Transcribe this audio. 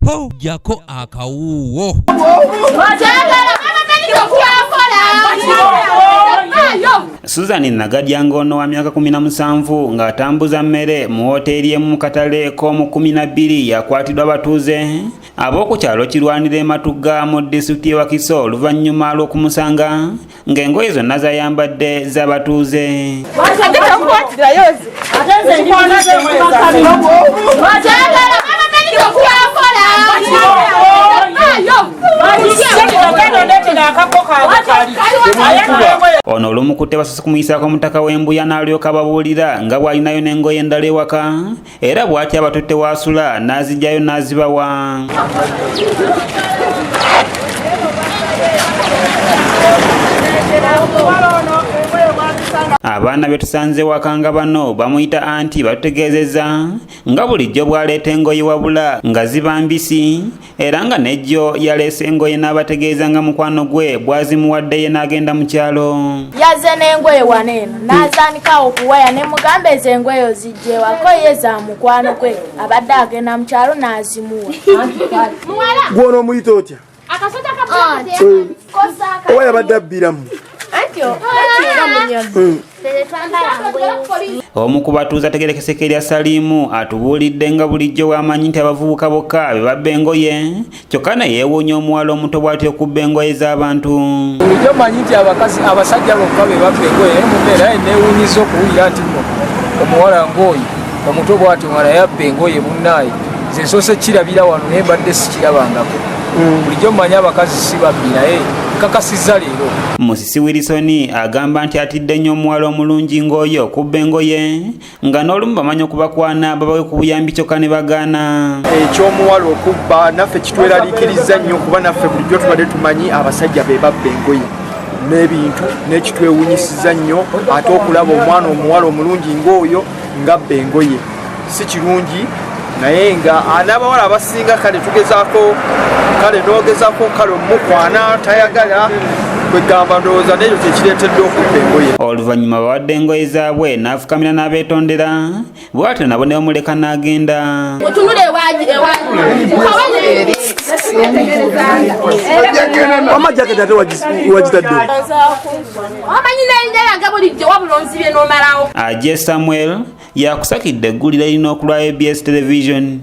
po jako akawuwo. Susan Nagadyango ono wa myaka 17 nga atambuza mmere mu hoteli emu mu katale k'omu 12 yakwatidwa abatuuze ab'oku kyalo kirwanira ematugga mu disitulikiti y'e Wakiso oluvannyuma lw'okumusanga ng'engoye zonna zayambadde z'abatuuze. Ono olumukutte basoose kumuyisaako omutaka w'Embuya n'alyoka babuulira nga bw'alinayo n'engoye endala ewaka era bw'atyo abatutte waasula n'azijjayo n'azibawa. Abaana be tusanze wakanga bano bamuyita anti batutegeezezza nga bulijjo bwaleeta engoye wabula nga ziba mbisi era nga nejjo yaleese engoye n'abategeeza nga mukwano gwe bwazimuwadde ye n'agenda mu kyalo. Yazze n'engoye waneeno n'azaanika okuwaya ne mugamba ezo engoye ozijje wako ye za mukwano gwe abadde agenda mu kyalo n'azimuwa. Gwono omuyita otya? Owa yabadde abbiramu. Omu ku batuuze ategerekeseka erya Salimu atubuulidde nga bulijjo bw'amanyi nti abavubuka bokka be babba engoye kyokka ne yeewuunya omuwala omuto bw'atyo okubba engoye z'abantu. Bulijjo manyi nti abasajja bokka be babba engoye naye mu mbeera neewuunyiza okuwulira nti omuwala ng'oyo omuto bw'atyo nga naye abba engoye munnaaye nze nsoose kirabira wano naye mbadde sikirabangako. Bulijjo manyi abakazi si babbi naye kakasizza leero. Musisi Wilson agamba nti atidde nnyo omuwala omulungi ng'oyo okubba engoye nga n'olumu bamanyi okubakwana babawe ku buyambi kyokka ne bagaana. Ekyomuwala okubba naffe kitweraliikiriza nnyo kuba naffe bulijjo tubadde tumanyi abasajja be babba engoye n'ebintu n'ekitwewuunyisiza nnyo ate okulaba omwana omuwala omulungi ng'oyo ng'abba engoye si kirungi naye nga n'abawala abasinga kale tugezaako kale n'ogezaako kale omukwana tayagala kwegamba ndowooza n'ekyo kyekireetedde okubba engoye. Oluvannyuma bawadde engoye zaabwe n'afukamira n'abeetondera bw'atyo nabo ne bamuleka n'agenda. Amajaketi ate wagitadde? Ajje Samuel yakusakidde eggulire erina okulwa ABS Television.